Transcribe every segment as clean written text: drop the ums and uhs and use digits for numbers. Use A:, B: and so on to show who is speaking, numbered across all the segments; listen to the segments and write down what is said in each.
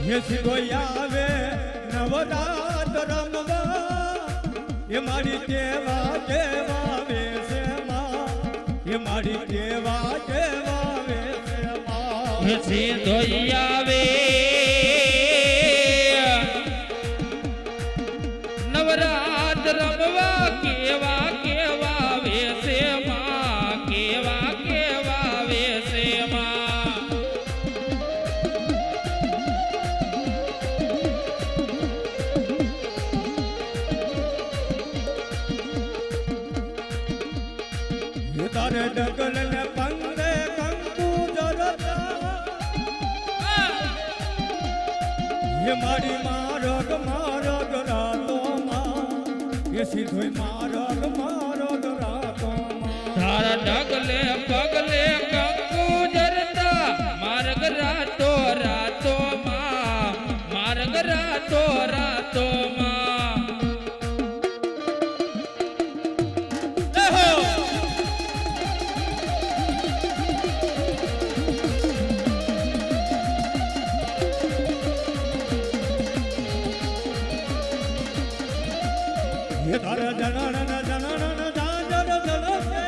A: એ સીધો આવે નવરાત રમવા એ મારી કેવા કેવા વેશમાં એ મારી કેવા કેવા વેશમાં
B: એ સીધો આવે નવરાત રમવા કેવા કેવા વેશમાં કેવા કેવા વેશમાં
A: તારે ડગલ ને પંગે કંકુ જરતા એ મારી મારગ મારગ રાતોમાં એ સીધો મારગ મારગ રાતોમાં
B: તારા ડગલે પગલે કંકુ જરતા માર્ગ રાતો રાતોમાં માર્ગ રાતો રાતોમાં
A: એ તારા જનન જનન જાજર જલસે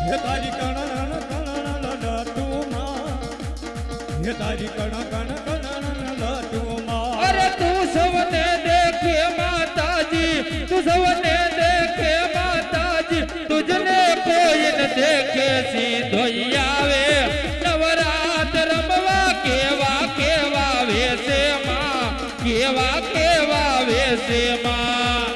A: એ તારી કણન કણન લટુમાં એ તારી કણ લટુમાં
B: અરે તું સવને દેખે માતાજી તું સવને દેખે માતાજી તુજને કોઈ ન દેખે સીધો આવે નવરાત રમવા કેવા કેવા વેશમાં કેવા કેવા વેશમાં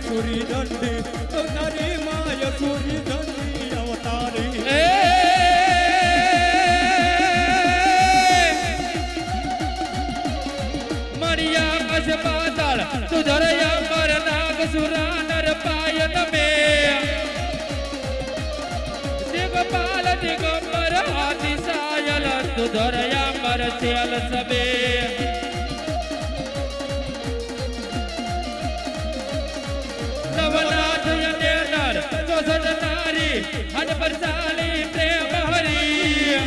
A: સુરી દંડી તારી માય સુરી દંડી અવતારી
B: મરિયા કસ પાતાળ તુધરયા મર નાગ સુરા નર પાયન મે દિગપાલ દિગંબર હાથી સાયલ તુધરયા મર ચેલ સબે નવનાથ યનેર ચોસઠ નારી હન પરસાલી પ્રેમ હરી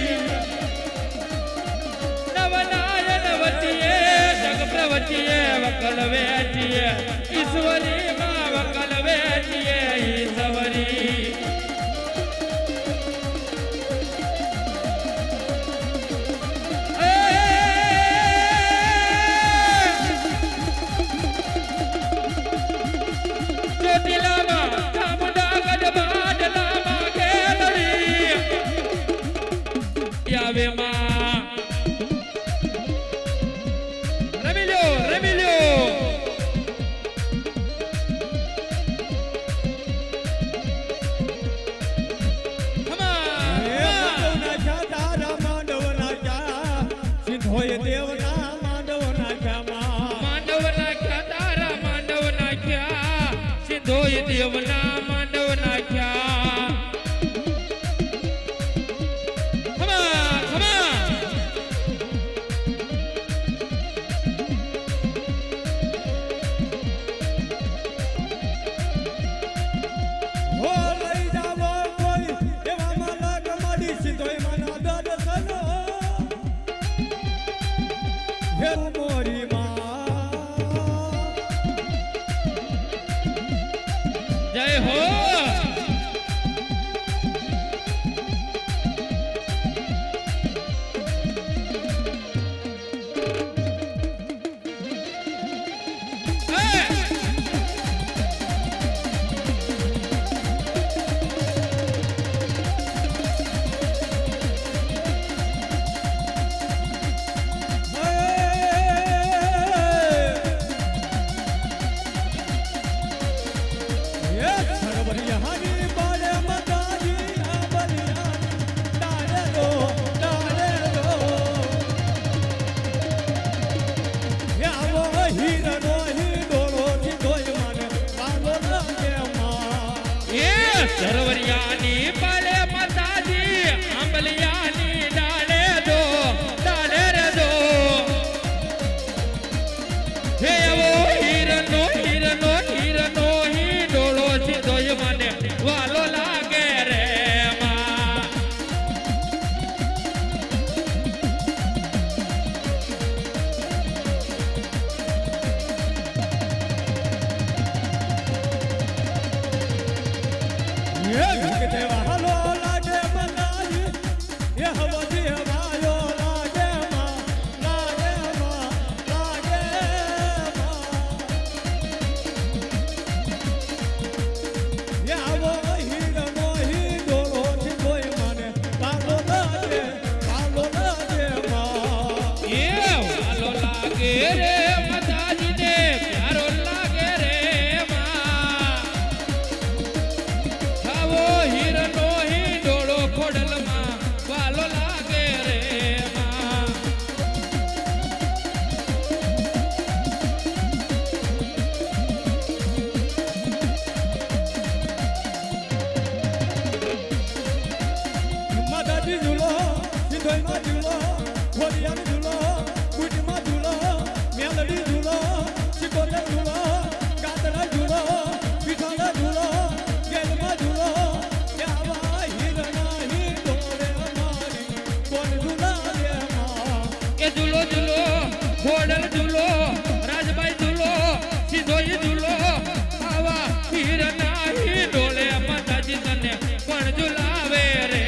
B: નવનાયન વચીએ જગ પ્રવચીએ વકલ વેચીએ ઈશ્વરી માં વકલ વેચીએ ઈશ્વરી દેવના માંડવ નાખ્યા
A: હો લઈ જાવો કોઈ એવામાં લાગ મડી સીધોય મના દર્શનો હે મોરી
B: જય હો
A: હીરનો હિંડોળો સીધોય મને પાલો લાગે માં
B: એ સરવરિયાની પાલે માતાજી આંબલિયાની ડાળે રે દો હે એવો હીરનો હિંડોળો સીધોય મને વાલો લાગે રે માં
A: એ ભક્તે વાલો લાગે માતાજી એ હવજી વાયો લાગે માં એ આવો હીરનો હિંડોળો સીધોય મને પાલો લાગે માં
B: એ વાલો લાગે રે માતાજીને પ્યારો લાગે રે માં આવો હીરનો હિંડોળો ખોડલમાં વાલો લાગે રે માં
A: માતાજી ઝૂલો સિંધોઈમાં ઝૂલો ખોડિયાનો ઝૂલો કુટમાં ઝૂલો મેલડી ઝૂલો સિકોતર ઝૂલો ગાતરા ઝૂલો પીઠાના ઝૂલો ગેલમાં ઝૂલો એ આવા હીરના હિંડોળે અમારી કોણ ઝૂલાવે માં
B: એ ઝૂલો ખોડલ ઝૂલો રાજભાઈ ઝૂલો સિંધોઈ ઝૂલો આવા હીરના હિંડોળે માતાજી તને પણ ઝૂલાવે રે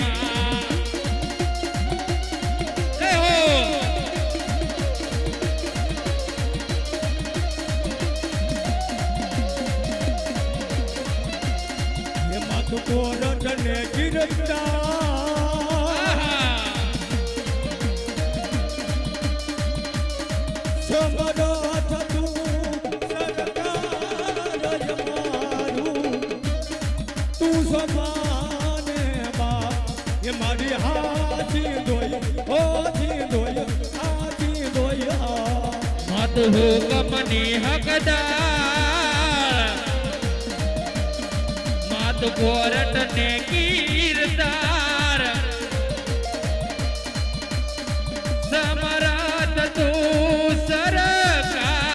B: માં એ હો
A: એ માથું કોરટ ને ગિરતા
B: આહા
A: સમરો થતું સરકાર જમારું તું સમાને બાપ એ મારી હાથી દોય હાથી દોય
B: મત હુકમની હકદાર માત કોરટ ને કીર્તા